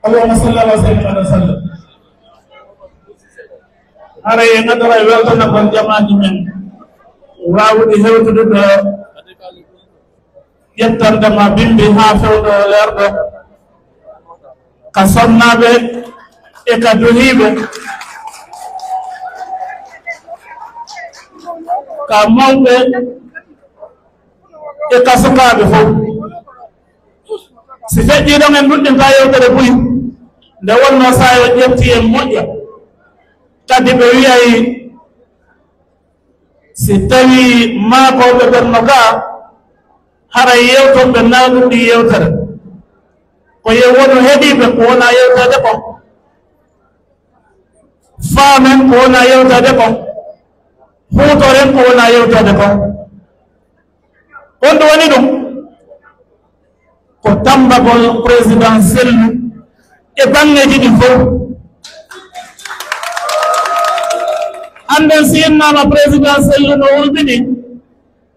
اللهم صل على سيدنا وسلم ara ye ngadara weltana kon jamaaji men waawude hewtude ɗo ƴettandema bimbi haa fewɗo leerɗo ka sonnaaɓe e ka duhiiɓe ka mawɓe e ka sukaaɓe fof si feƴƴiɗon en ɗuɗɗinta yewtere buyi nde wonno saa yo ƴetti en moƴƴa kadi ɓe wiyay si tawi maakoɓe ɓenno gaa hara yewtoɓe naaɗuɗi yewtere ko yewono heeɗiɓe ko wona yewtede kon faamen ko wona yewtede kon huutoren ko wona yewtede kon honɗum woni ɗum ko tambagol président sellu e bangeji ɗi fof anden si innama président sellu no wulɓini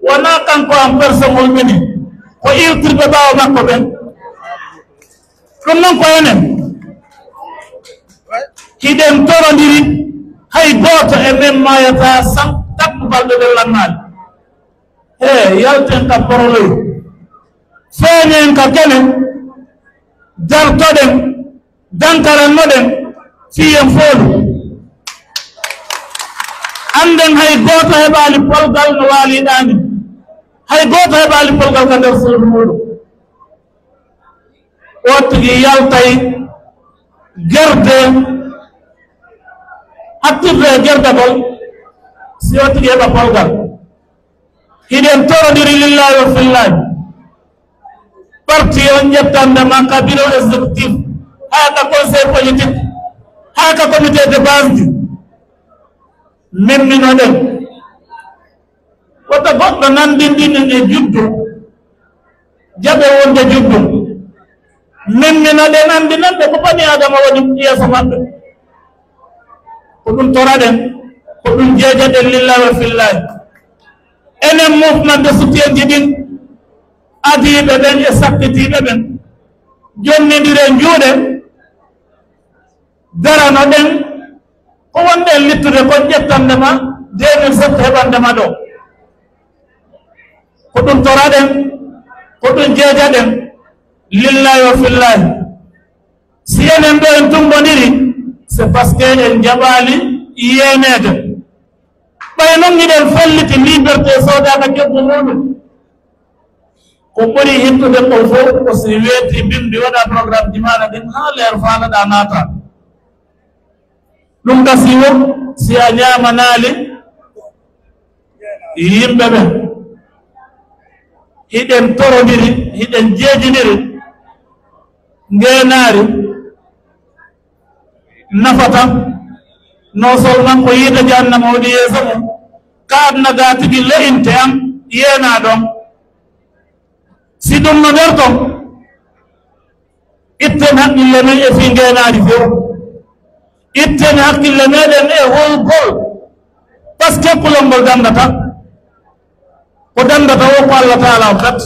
wona kanko en personne wulɓini ko iwtirɓe ɓaawo makko ɓen ɗum noon ko enen hiɗen torodiri hay gooto e men mayata san tappu balɗe ɗe lannaali yalten ka poroloy feeñen ka kenen dartoɗen dankarannoɗen fiyen foolu anden hay gooto heɓaali polgal no waaliɗaani hay gooto heɓaali polgal ka nder suudu muɗum o tigi yaltay gerde hattirde e gerdagol si o tigi heɓa polgal hiɗen torodiri lillahi wa fillahi parti on ƴettandema ka bureau exécutif haa ka conseil politique haa ka comité de base ji memminoɗen woto goɗɗo nandindinen e juddum jaɓe wonde juddum memminoɗen andinanɓe ko bani adama woni yeeso maɓɓe ko ɗum toraɗen ko ɗum jeejaɗen lillahi wa fillahi enen mouvement de soutien ji ɗin adiiɓe ɓen e sakkitiiɓe ɓen jonnidire juuɗe daranoɗen ko wonɗen littude kon ƴettandema 2007 heɓandema ɗo ko ɗum toraɗen ko ɗum jeejaɗen lillahi wa fillahi si enen ɗo en tumbodiri c'est parce que en jaɓaali yeeneede ɓay noon giɗen falliti liberté soodaka jobbu muɗum ko ɓuri hittude ko fof ko si weeti bimbi waɗa programme ji maɗa ɗin haa leer faalaɗa naata ɗum gasi wo si a ñamanaali yimɓe ɓen hiɗen torodiri hiɗen jeejiniri ngeenaari nafata non seulement ko yiide jannama waɗi yeeso mum ka adna ga tigi le'inte am yeena ɗon si ɗum no nder ton itten haqqille men e fi ngeenaari fof itten hakkille meɗen e holgol par ce que kulol ngol dandata ko dandata wo ko Allah taala o kat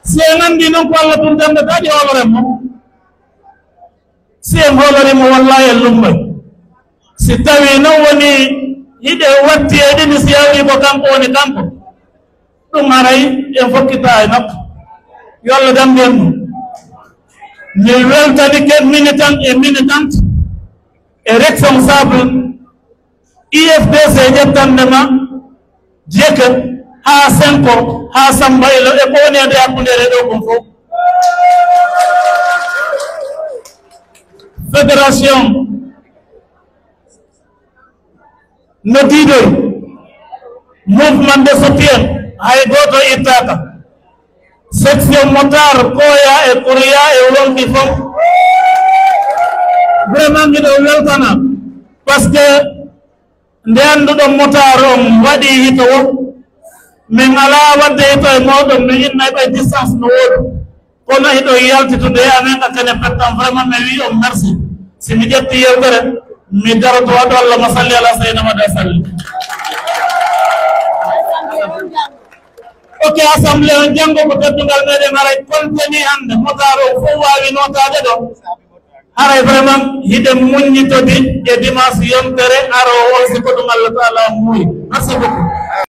si en anndi noon ko Allah tum dandata ɗi holoren mo si en holorimo wallahi en lummay si tawi noon woni hiɗe watti e ɗini si yawi ko kanko woni kanko ɗum haray en fokkita e makko yo Allah damden ɗum mi weltani ken militant et militante et responsable IFDC ƴettandema jeke haa senko haa sambaylo e ko woni ede hakkundere ɗo kon fof fédération no diidoy mouvement de soutien hay goto ittaka section motar koya e kouriya e wonɗi fof vraiment miɗo weltana par ce que nde annduɗon motar on waɗi hito wo min ala wadde hito e mawɗon mi inna ɓay distance no woɗi kono hiɗo yaltitude e amen akkane pettan vraiment mi wi on merci si mi ƴetti yewtere mi daroto waɗo allahma salli ala sayyidina Muhammad salli oke assemblée on jango ko teddungal meɗen haray konteni hande motaro fo wawi notade ɗo haray vraiment hiɗen muññitodi e dimanche yontere aro o siko ɗum Allah taala muuyi merci beaucoup